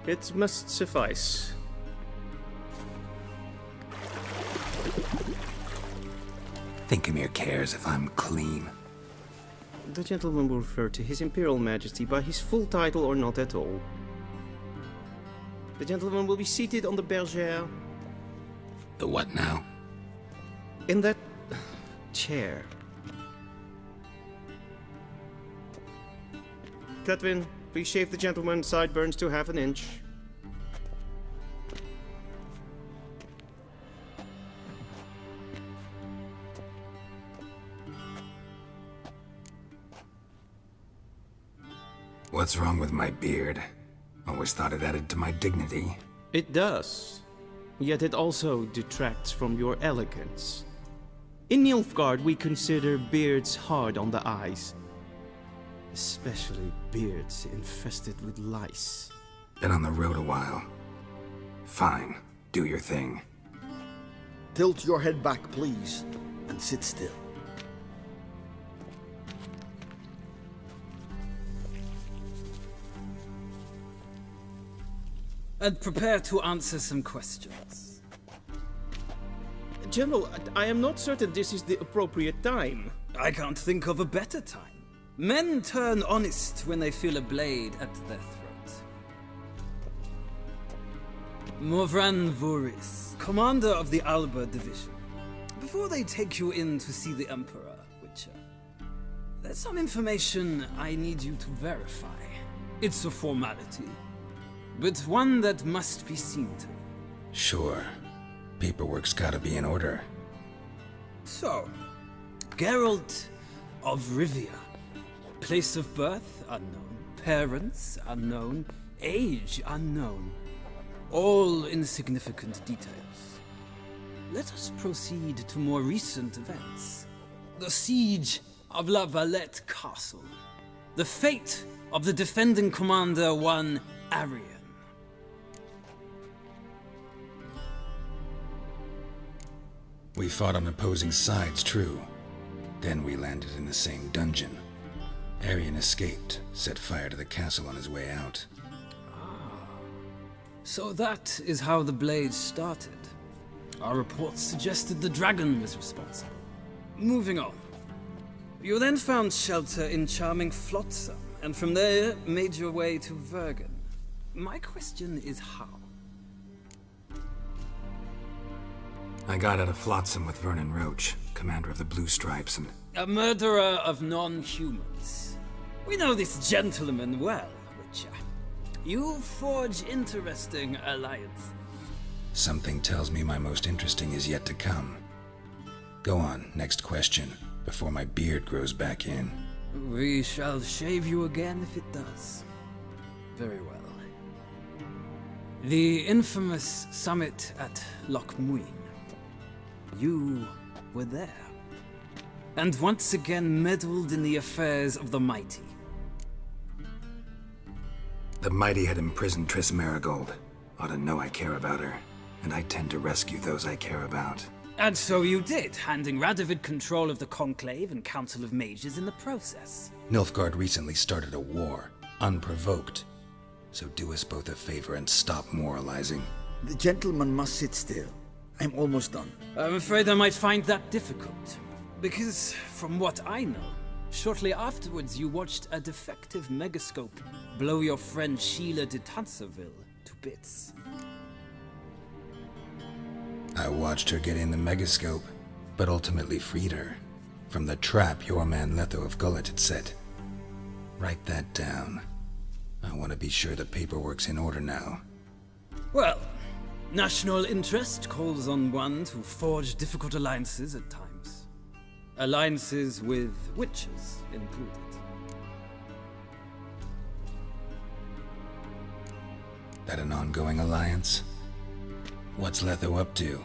It must suffice. Thinkamere cares if I'm clean. The gentleman will refer to His Imperial Majesty by his full title or not at all. The gentleman will be seated on the bergère. The what now? In that chair. Cletwin, please shave the gentleman's sideburns to ½ inch. What's wrong with my beard? Always thought it added to my dignity. It does. Yet it also detracts from your elegance. In Nilfgaard, we consider beards hard on the eyes. Especially beards infested with lice. Been on the road a while. Fine, do your thing. Tilt your head back, please, and sit still. And prepare to answer some questions. General, I am not certain this is the appropriate time. I can't think of a better time. Men turn honest when they feel a blade at their throat. Morvran Voris, commander of the Alba Division. Before they take you in to see the Emperor, Witcher, there's some information I need you to verify. It's a formality, but one that must be seen to. Sure. Paperwork's gotta be in order. So, Geralt of Rivia. Place of birth unknown. Parents unknown. Age unknown. All insignificant details. Let us proceed to more recent events. The siege of La Valette Castle. The fate of the defending commander, one Arian. We fought on opposing sides, true. Then we landed in the same dungeon. Arian escaped, set fire to the castle on his way out. So that is how the blade started. Our reports suggested the dragon was responsible. Moving on. You then found shelter in charming Flotsam, and from there made your way to Vergen. My question is how? I got out of Flotsam with Vernon Roach, commander of the Blue Stripes, and... A murderer of non-humans. We know this gentleman well, Witcher. You forge interesting alliances. Something tells me my most interesting is yet to come. Go on, next question, before my beard grows back in. We shall shave you again if it does. Very well. The infamous summit at Loch Muin. You were there. And once again meddled in the affairs of the mighty. The mighty had imprisoned Triss Marigold. Ought to know I care about her, and I tend to rescue those I care about. And so you did, handing Radovid control of the Conclave and Council of Mages in the process. Nilfgaard recently started a war, unprovoked. So do us both a favor and stop moralizing. The gentleman must sit still. I'm almost done. I'm afraid I might find that difficult. Because, from what I know, shortly afterwards you watched a defective megascope blow your friend Sheila de Tanserville to bits. I watched her get in the megascope, but ultimately freed her from the trap your man Letho of Gullet had set. Write that down. I want to be sure the paperwork's in order now. Well, national interest calls on one to forge difficult alliances at times. Alliances with witches included. That an ongoing alliance? What's Letho up to?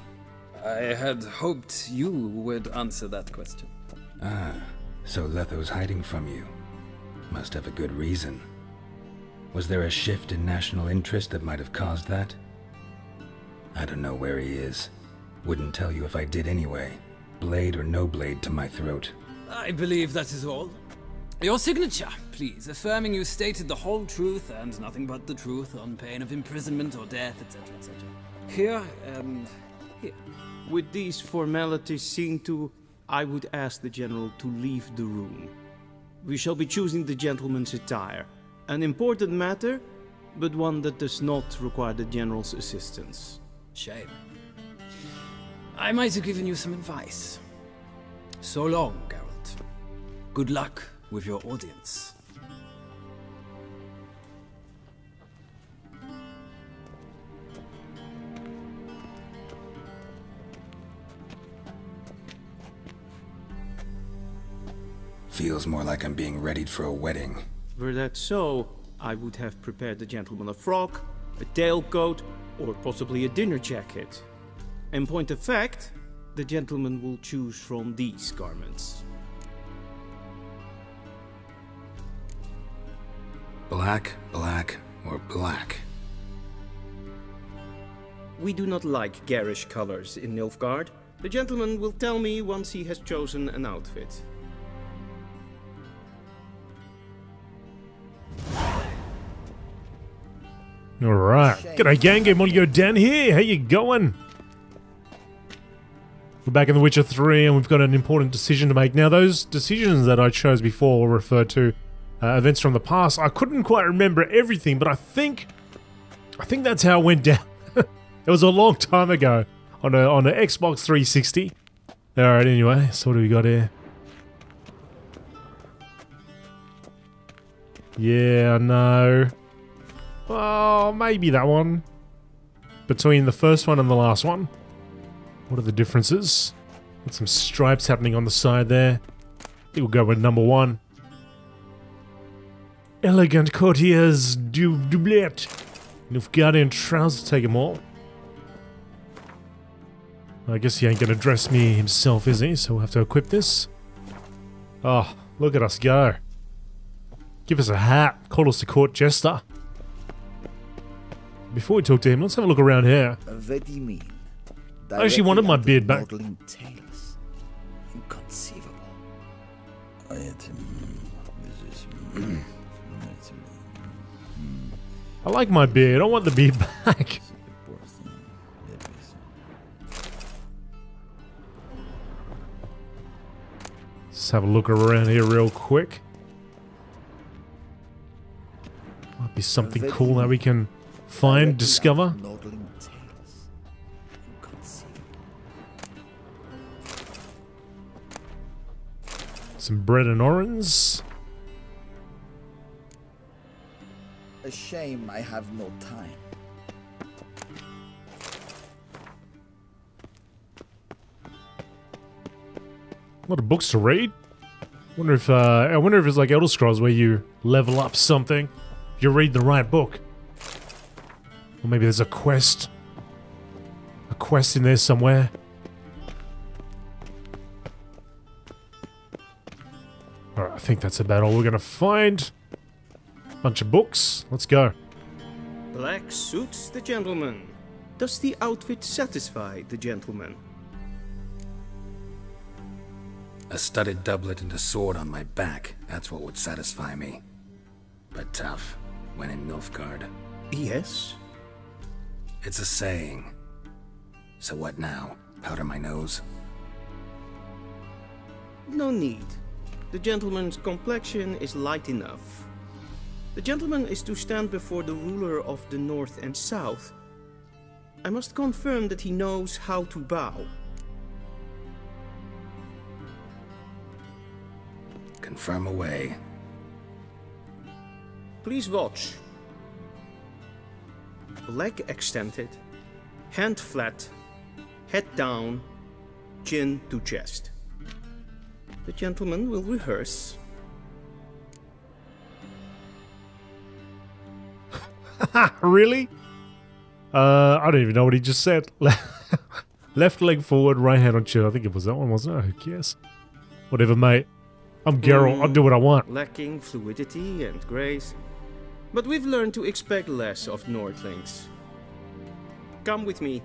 I had hoped you would answer that question. Ah, so Letho's hiding from you. Must have a good reason. Was there a shift in national interest that might have caused that? I don't know where he is. Wouldn't tell you if I did anyway. Blade or no blade to my throat. I believe that is all. Your signature, please, affirming you stated the whole truth and nothing but the truth on pain of imprisonment or death, etc., etc. Here and here. With these formalities seen to, I would ask the General to leave the room. We shall be choosing the gentleman's attire. An important matter, but one that does not require the General's assistance. Shame. I might have given you some advice. So long, Geralt. Good luck with your audience. Feels more like I'm being readied for a wedding. Were that so, I would have prepared the gentleman a frock, a tailcoat, or possibly a dinner jacket. In point of fact, the gentleman will choose from these garments. Black, black, or black? We do not like garish colors in Nilfgaard. The gentleman will tell me once he has chosen an outfit. Alright. G'day gang, GameolioDan here. How you going? We're back in The Witcher 3 and we've got an important decision to make. Now those decisions that I chose before were referred to events from the past. I couldn't quite remember everything, but I think that's how it went down. It was a long time ago on a Xbox 360. Alright, anyway, so what do we got here? Yeah, no. Oh, maybe that one. Between the first one and the last one. What are the differences? Got some stripes happening on the side there. I think we'll go with number 1. Elegant courtiers du doublet. Nilfgaardian trousers, take them all. I guess he ain't gonna dress me himself, is he? So we'll have to equip this. Oh, look at us go. Give us a hat. Call us the court jester. Before we talk to him, let's have a look around here. I actually wanted my beard back. Inconceivable. I like my beard. I want the beard back. Let's have a look around here real quick. Might be something cool that we can find, discover. Some bread and orange. A shame I have no time. A lot of books to read. I wonder if it's like Elder Scrolls where you level up something. You read the right book. Or maybe there's a quest. A quest in there somewhere. Alright, I think that's about all we're gonna find. Bunch of books. Let's go. Black suits the gentleman. Does the outfit satisfy the gentleman? A studded doublet and a sword on my back, that's what would satisfy me. But tough, when in Nilfgaard. Yes. It's a saying. So what now? Powder my nose? No need. The gentleman's complexion is light enough. The gentleman is to stand before the ruler of the North and South. I must confirm that he knows how to bow. Confirm away. Please watch. Leg extended, hand flat, head down, chin to chest. The gentleman will rehearse. Really? I don't even know what he just said. Left leg forward, right hand on chin. I think it was that one, wasn't it? Who cares? Whatever, mate. I'm Geralt. I'll do what I want. Lacking fluidity and grace. But we've learned to expect less of Nordlings. Come with me.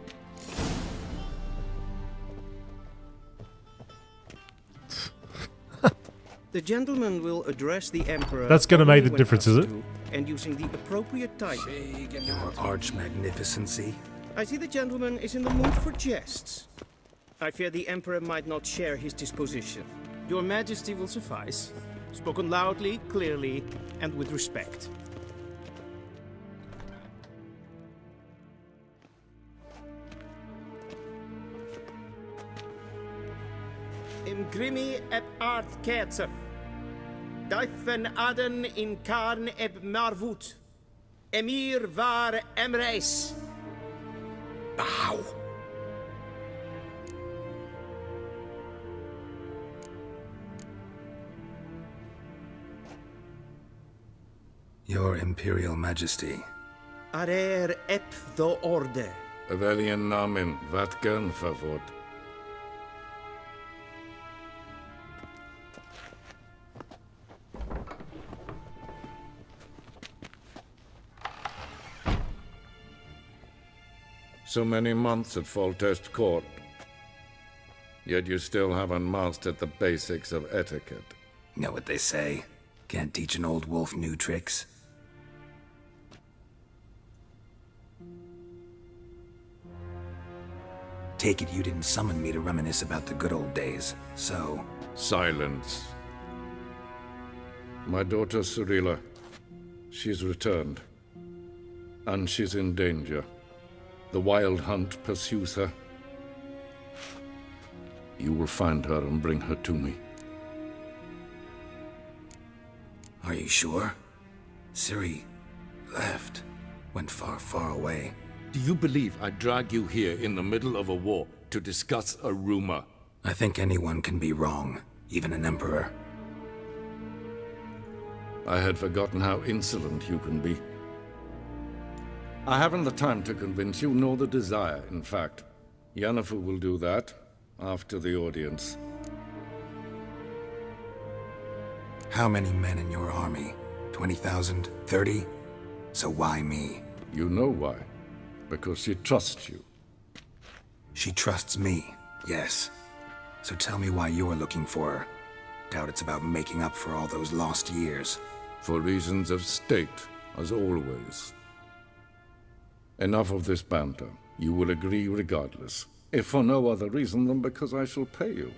The gentleman will address the Emperor... That's gonna make the when difference, is asked it? to, and using the appropriate title. Your arch-magnificency? I see the gentleman is in the mood for jests. I fear the Emperor might not share his disposition. Your Majesty will suffice. Spoken loudly, clearly, and with respect. Imgrimi et art ketzer. Duifen aden in karn eb marvut. Emir var emreis. Bow! Your Imperial Majesty. Arer ep do orde. Welchen Namen, wat gern verwort? So many months at Foltest Court, yet you still haven't mastered the basics of etiquette. Know what they say? Can't teach an old wolf new tricks. Take it you didn't summon me to reminisce about the good old days, so... Silence. My daughter Cyrilla, she's returned. And she's in danger. The Wild Hunt pursues her. You will find her and bring her to me. Are you sure? Ciri left. Went far, far away. Do you believe I drag you here in the middle of a war to discuss a rumor? I think anyone can be wrong, even an emperor. I had forgotten how insolent you can be. I haven't the time to convince you, nor the desire, in fact. Yennefer will do that after the audience. How many men in your army? 20,000? 30? So why me? You know why. Because she trusts you. She trusts me, yes. So tell me why you're looking for her. Doubt it's about making up for all those lost years. For reasons of state, as always. Enough of this banter. You will agree regardless. If for no other reason than because I shall pay you.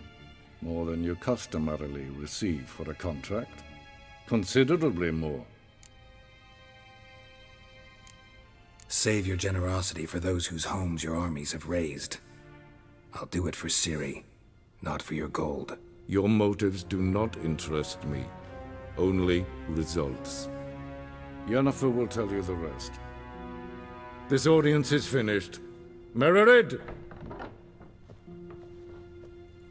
More than you customarily receive for a contract. Considerably more. Save your generosity for those whose homes your armies have razed. I'll do it for Ciri, not for your gold. Your motives do not interest me. Only results. Yennefer will tell you the rest. This audience is finished. Mererid!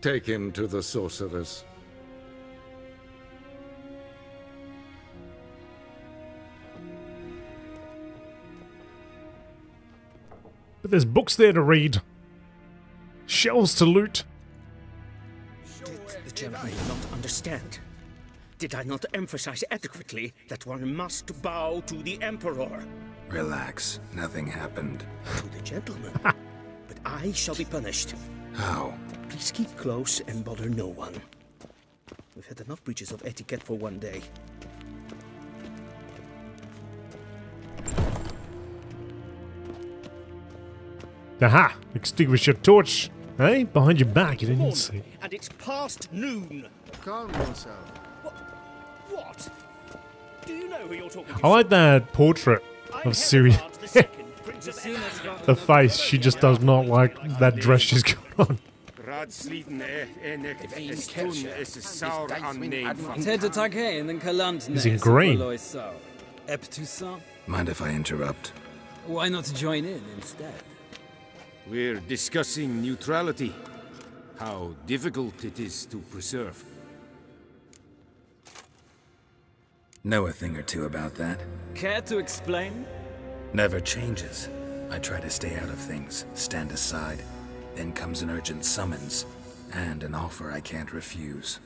Take him to the sorceress. But there's books there to read. Shelves to loot. Did the gentleman not understand? Did I not emphasize adequately that one must bow to the Emperor? Relax, nothing happened. To the gentleman. But I shall be punished. How? Please keep close and bother no one. We've had enough breaches of etiquette for one day. Aha! Extinguish your torch. Hey, behind your back, you didn't Morning, see. and it's past noon. Calm yourself. What? Do you know who you're talking to? I like that portrait of Ciri. The face, she just does not like that dress she's got on. He's in green. Mind if I interrupt? Why not join in instead? We're discussing neutrality. How difficult it is to preserve. Know a thing or two about that. Care to explain? Never changes. I try to stay out of things, stand aside. Then comes an urgent summons, and an offer I can't refuse.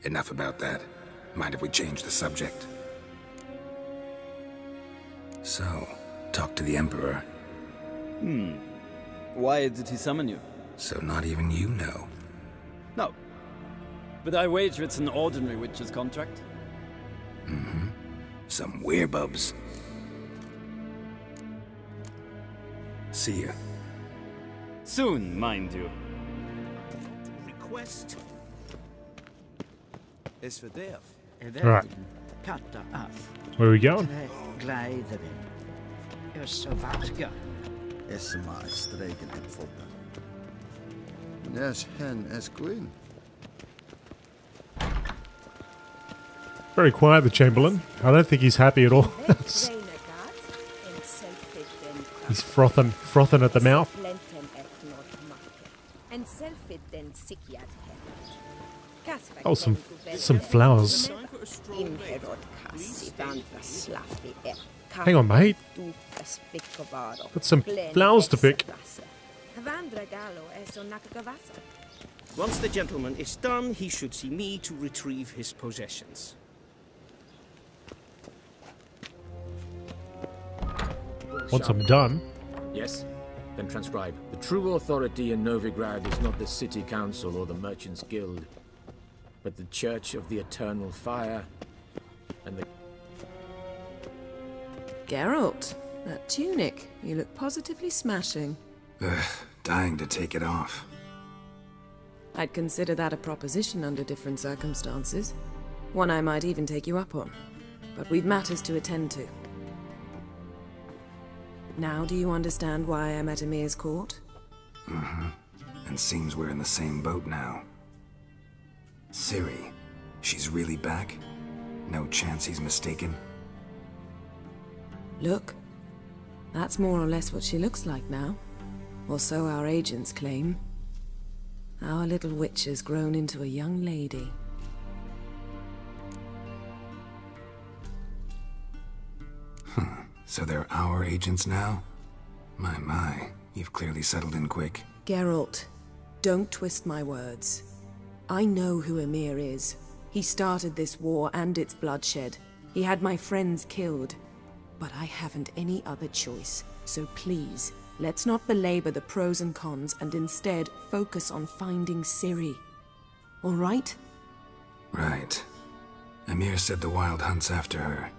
Enough about that. Mind if we change the subject? So, talk to the Emperor. Why did he summon you? So not even you know. No. But I wager it's an ordinary witch's contract. Mm-hmm. Some werebubs. See ya. Soon, mind you. Request. Is for death. Right. Where are we going? Is maar streken en foppen. Nes hen es queen. Very quiet, the Chamberlain. I don't think he's happy at all. He's frothing at the mouth. Oh, some flowers. Hang on, mate. Got some flowers to pick. Once the gentleman is done, he should see me to retrieve his possessions. Once I'm done. Yes? Then transcribe. The true authority in Novigrad is not the city council or the merchants' guild, but the Church of the Eternal Fire and the... Geralt, that tunic. You look positively smashing. Ugh, dying to take it off. I'd consider that a proposition under different circumstances. One I might even take you up on. But we've matters to attend to. Now do you understand why I'm at Emir's court? Mm-hmm. And seems we're in the same boat now. Ciri, she's really back? No chance he's mistaken? Look, that's more or less what she looks like now. Or so our agents claim. Our little witch has grown into a young lady. Huh. So they're our agents now? My, you've clearly settled in quick. Geralt, don't twist my words. I know who Emir is. He started this war and its bloodshed. He had my friends killed. But I haven't any other choice. So please, let's not belabor the pros and cons and instead focus on finding Ciri. All right? Right. Emir said the Wild Hunt's after her.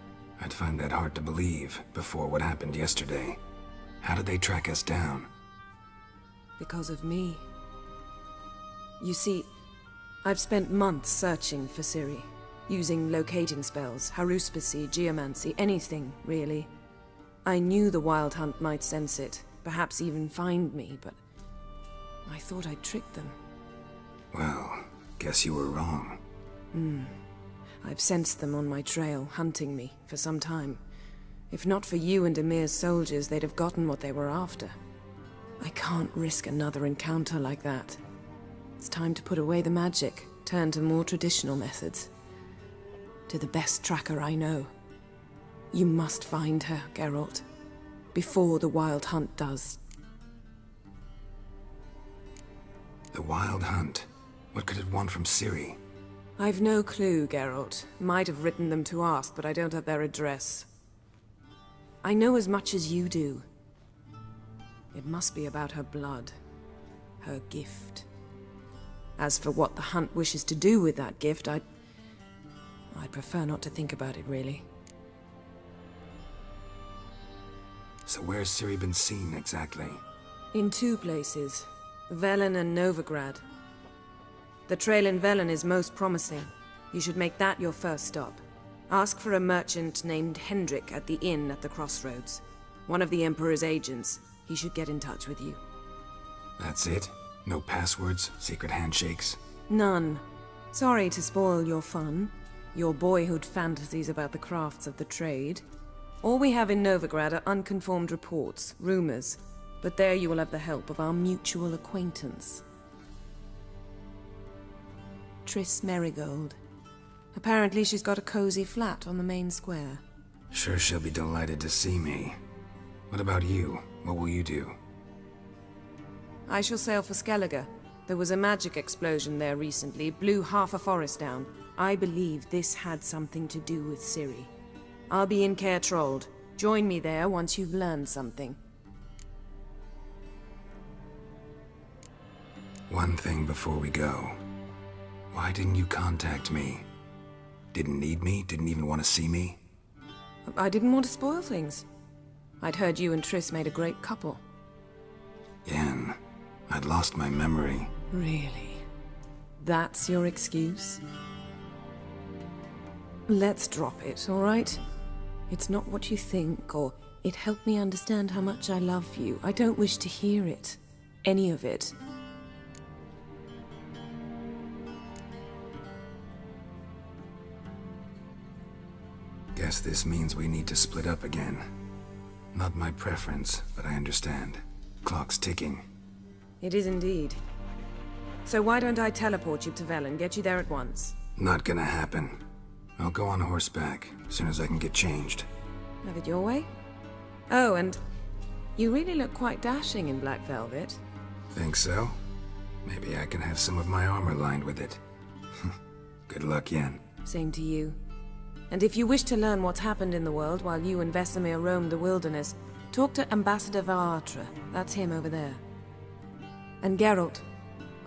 I'd find that hard to believe before what happened yesterday. How did they track us down? Because of me. You see, I've spent months searching for Ciri, using locating spells, haruspicy, geomancy, anything, really. I knew the Wild Hunt might sense it, perhaps even find me, but I thought I'd tricked them. Well, guess you were wrong. I've sensed them on my trail, hunting me, for some time. If not for you and Emir's soldiers, they'd have gotten what they were after. I can't risk another encounter like that. It's time to put away the magic, turn to more traditional methods. To the best tracker I know. You must find her, Geralt. Before the Wild Hunt does. The Wild Hunt? What could it want from Ciri? I've no clue, Geralt. Might have written them to ask, but I don't have their address. I know as much as you do. It must be about her blood. Her gift. As for what the Hunt wishes to do with that gift, I'd prefer not to think about it, really. So where's Ciri been seen, exactly? In two places. Velen and Novigrad. The trail in Velen is most promising. You should make that your first stop. Ask for a merchant named Hendrik at the inn at the crossroads. One of the Emperor's agents. He should get in touch with you. That's it? No passwords, secret handshakes? None. Sorry to spoil your fun. Your boyhood fantasies about the crafts of the trade. All we have in Novigrad are unconfirmed reports, rumors. But there you will have the help of our mutual acquaintance. Triss Merigold. Apparently she's got a cozy flat on the main square. Sure she'll be delighted to see me. What about you? What will you do? I shall sail for Skellige. There was a magic explosion there recently, blew half a forest down. I believe this had something to do with Ciri. I'll be in Caer Trold. Join me there once you've learned something. One thing before we go. Why didn't you contact me? Didn't need me? Didn't even want to see me? I didn't want to spoil things. I'd heard you and Triss made a great couple. Yen, I'd lost my memory. Really? That's your excuse? Let's drop it, all right? It's not what you think, or it helped me understand how much I love you. I don't wish to hear it. Any of it. Guess this means we need to split up again. Not my preference, but I understand. Clock's ticking. It is indeed. So why don't I teleport you to Velen, get you there at once? Not gonna happen. I'll go on horseback, as soon as I can get changed. Have it your way? Oh, and you really look quite dashing in black velvet. Think so? Maybe I can have some of my armor lined with it. Good luck, Yen. Same to you. And if you wish to learn what's happened in the world while you and Vesemir roamed the wilderness, talk to Ambassador Varatra. That's him over there. And Geralt,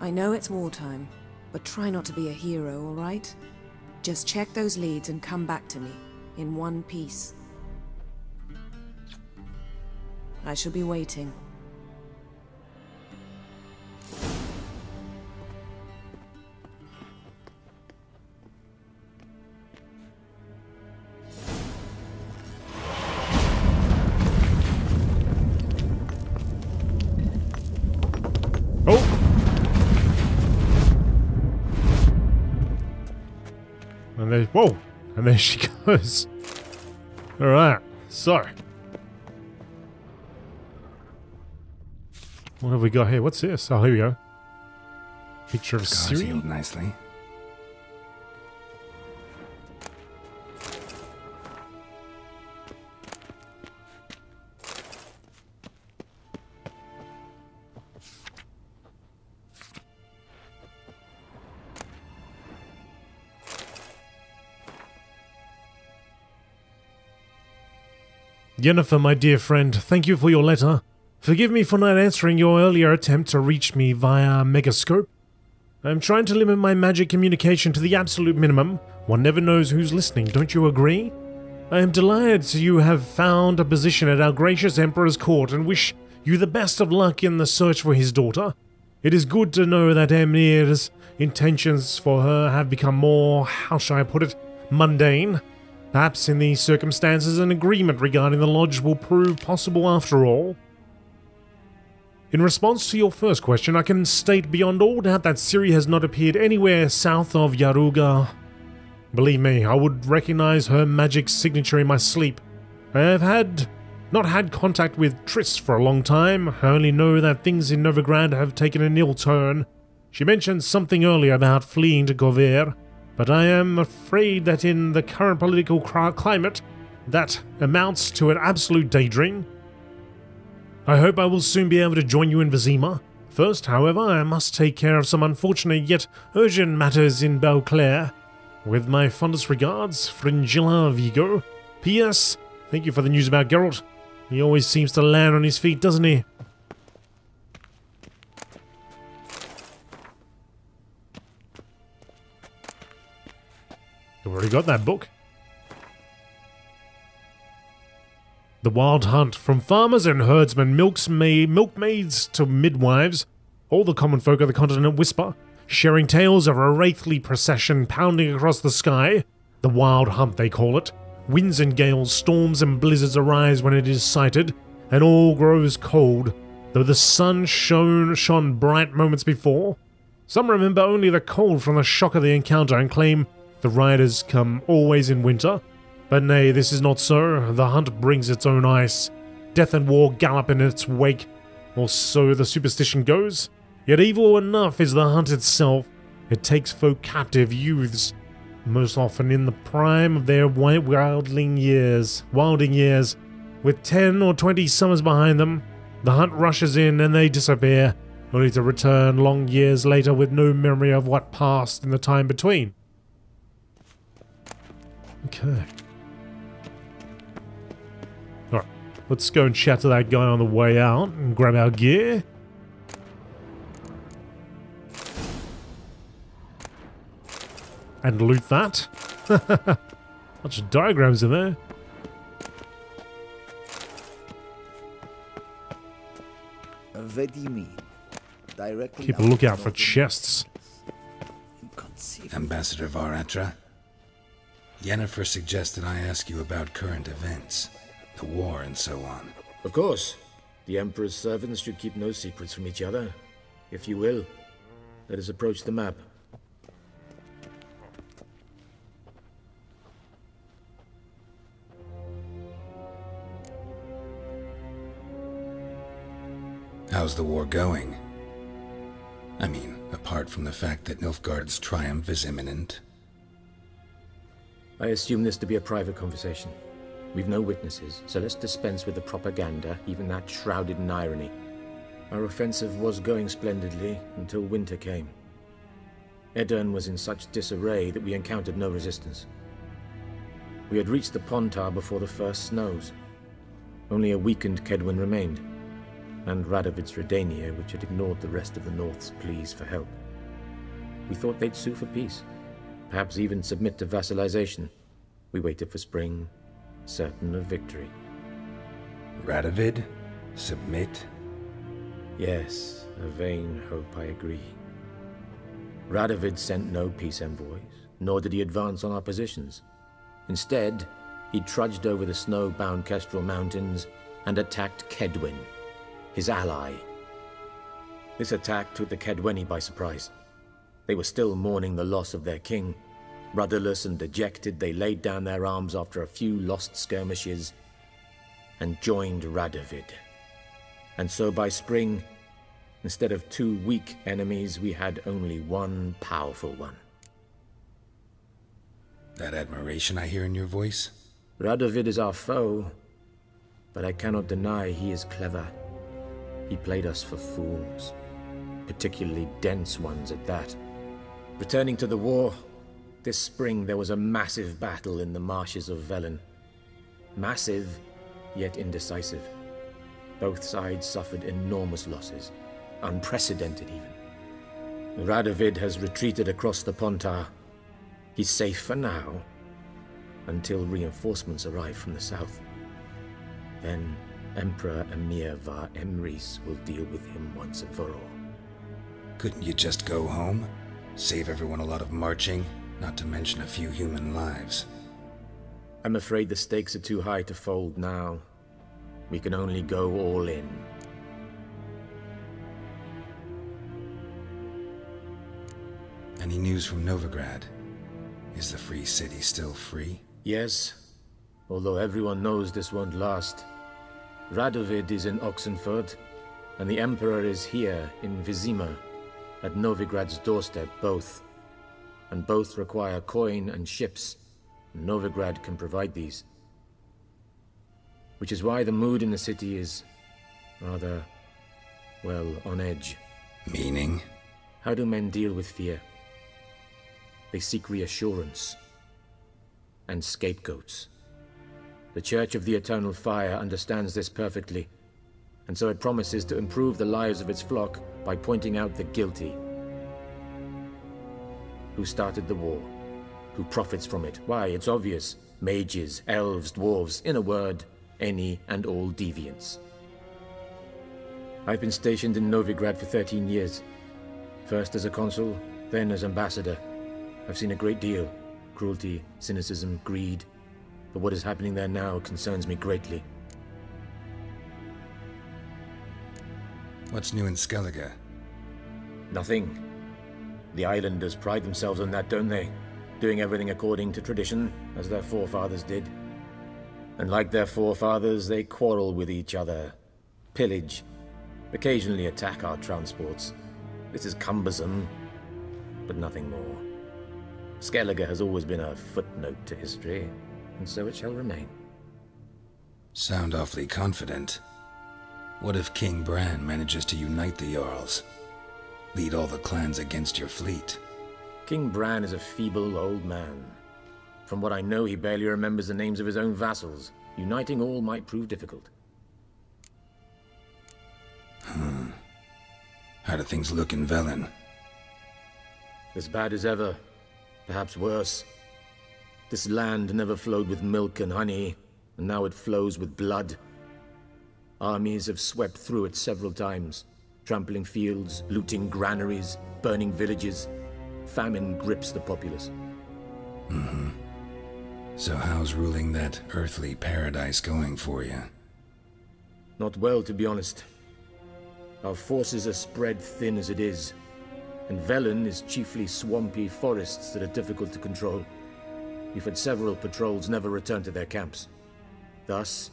I know it's wartime, but try not to be a hero, all right? Just check those leads and come back to me, in one piece. I shall be waiting. And there, whoa! And there she goes. Alright, so. What have we got here? What's this? Oh, here we go. Picture of Scars Ciri. healed nicely. Yennefer, my dear friend, thank you for your letter. Forgive me for not answering your earlier attempt to reach me via Megascope. I am trying to limit my magic communication to the absolute minimum. One never knows who's listening, don't you agree? I am delighted you have found a position at our gracious Emperor's court and wish you the best of luck in the search for his daughter. It is good to know that Emhyr's intentions for her have become more, how shall I put it, mundane. Perhaps in these circumstances an agreement regarding the lodge will prove possible after all. In response to your first question, I can state beyond all doubt that Ciri has not appeared anywhere south of Yaruga. Believe me, I would recognize her magic signature in my sleep. I have not had contact with Triss for a long time. I only know that things in Novigrad have taken an ill turn. She mentioned something earlier about fleeing to Govir, but I am afraid that in the current political climate, that amounts to an absolute daydream. I hope I will soon be able to join you in Vizima. First, however, I must take care of some unfortunate yet urgent matters in Beauclair. With my fondest regards, Fringilla Vigo. P.S. Thank you for the news about Geralt. He always seems to land on his feet, doesn't he? I've already got that book. The Wild Hunt. From farmers and herdsmen, milkmaids to midwives, all the common folk of the continent whisper, sharing tales of a wraithly procession pounding across the sky. The Wild Hunt, they call it. Winds and gales, storms and blizzards arise when it is sighted, and all grows cold, though the sun shone bright moments before. Some remember only the cold from the shock of the encounter and claim the riders come always in winter. But nay, this is not so. The hunt brings its own ice. Death and war gallop in its wake, or so the superstition goes. Yet evil enough is the hunt itself. It takes folk captive, youths, most often in the prime of their wilding years, with 10 or 20 summers behind them. The hunt rushes in and they disappear, only to return long years later with no memory of what passed in the time between. Okay. Alright, let's go and chat to that guy on the way out and grab our gear. and loot that. Bunch of diagrams in there. What do you mean? Directly Keep a lookout for chests. Ambassador Varatra, Yennefer suggested I ask you about current events, the war and so on. Of course. The Emperor's servants should keep no secrets from each other. If you will, let us approach the map. How's the war going? I mean, apart from the fact that Nilfgaard's triumph is imminent. I assume this to be a private conversation. We've no witnesses, so let's dispense with the propaganda, even that shrouded in irony. Our offensive was going splendidly until winter came. Edirne was in such disarray that we encountered no resistance. We had reached the Pontar before the first snows. Only a weakened Kedwen remained, and Radovid's Redania, which had ignored the rest of the North's pleas for help. We thought they'd sue for peace, perhaps even submit to vassalization. We waited for spring, certain of victory. Radovid? Submit? Yes, a vain hope, I agree. Radovid sent no peace envoys, nor did he advance on our positions. Instead, he trudged over the snow-bound Kestrel Mountains and attacked Kedwen, his ally. This attack took the Kedweni by surprise. They were still mourning the loss of their king. Rudderless and dejected, they laid down their arms after a few lost skirmishes and joined Radovid. And so by spring, instead of 2 weak enemies, we had only one powerful one. That admiration I hear in your voice? Radovid is our foe, but I cannot deny he is clever. He played us for fools, particularly dense ones at that. Returning to the war, this spring there was a massive battle in the marshes of Velen. Massive, yet indecisive. Both sides suffered enormous losses, unprecedented even. Radovid has retreated across the Pontar. He's safe for now, until reinforcements arrive from the south. Then Emperor Emir Var Emrys will deal with him once and for all. Couldn't you just go home? Save everyone a lot of marching, not to mention a few human lives. I'm afraid the stakes are too high to fold now. We can only go all in. Any news from Novigrad? Is the free city still free? Yes, although everyone knows this won't last. Radovid is in Oxenfurt, and the Emperor is here in Vizima, at Novigrad's doorstep, both. And both require coin and ships. Novigrad can provide these. Which is why the mood in the city is rather, well, on edge. Meaning? How do men deal with fear? They seek reassurance and scapegoats. The Church of the Eternal Fire understands this perfectly, and so it promises to improve the lives of its flock by pointing out the guilty. Who started the war? Who profits from it? Why, it's obvious. Mages, elves, dwarves, in a word, any and all deviants. I've been stationed in Novigrad for 13 years. First as a consul, then as ambassador. I've seen a great deal. Cruelty, cynicism, greed. But what is happening there now concerns me greatly. What's new in Skellige? Nothing. The islanders pride themselves on that, don't they? Doing everything according to tradition, as their forefathers did. And like their forefathers, they quarrel with each other, pillage, occasionally attack our transports. This is cumbersome, but nothing more. Skellige has always been a footnote to history, and so it shall remain. Sound awfully confident. What if King Bran manages to unite the Jarls? Lead all the clans against your fleet? King Bran is a feeble old man. From what I know, he barely remembers the names of his own vassals. Uniting all might prove difficult. How do things look in Velen? As bad as ever. Perhaps worse. This land never flowed with milk and honey, and now it flows with blood. Armies have swept through it several times, trampling fields, looting granaries, burning villages. Famine grips the populace. So how's ruling that earthly paradise going for you? Not well, to be honest. Our forces are spread thin as it is, and Velen is chiefly swampy forests that are difficult to control. We've had several patrols never return to their camps. Thus,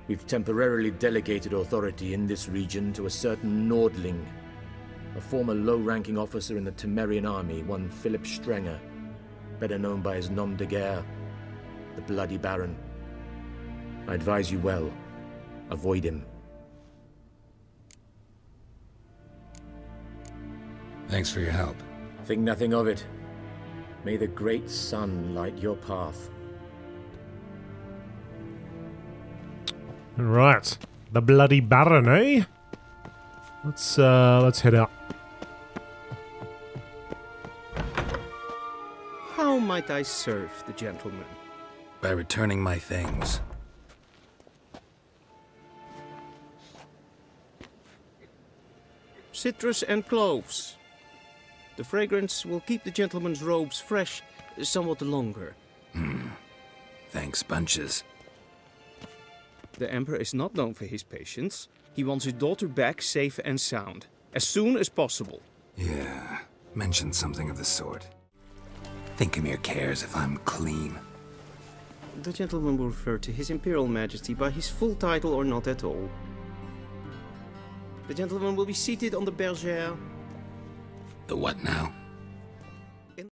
we've temporarily delegated authority in this region to a certain Nordling, a former low-ranking officer in the Temerian army, one Philip Strenger, better known by his nom de guerre, the Bloody Baron. I advise you well. Avoid him. Thanks for your help. Think nothing of it. May the great sun light your path. Right. The Bloody Baron, eh? Let's head out. How might I serve the gentleman? By returning my things. Citrus and cloves. The fragrance will keep the gentleman's robes fresh somewhat longer. Thanks, bunches. The Emperor is not known for his patience. He wants his daughter back safe and sound, as soon as possible. Yeah, mentioned something of the sort. Think Emir cares if I'm clean? The gentleman will refer to His Imperial Majesty by his full title or not at all. The gentleman will be seated on the bergère. The what now?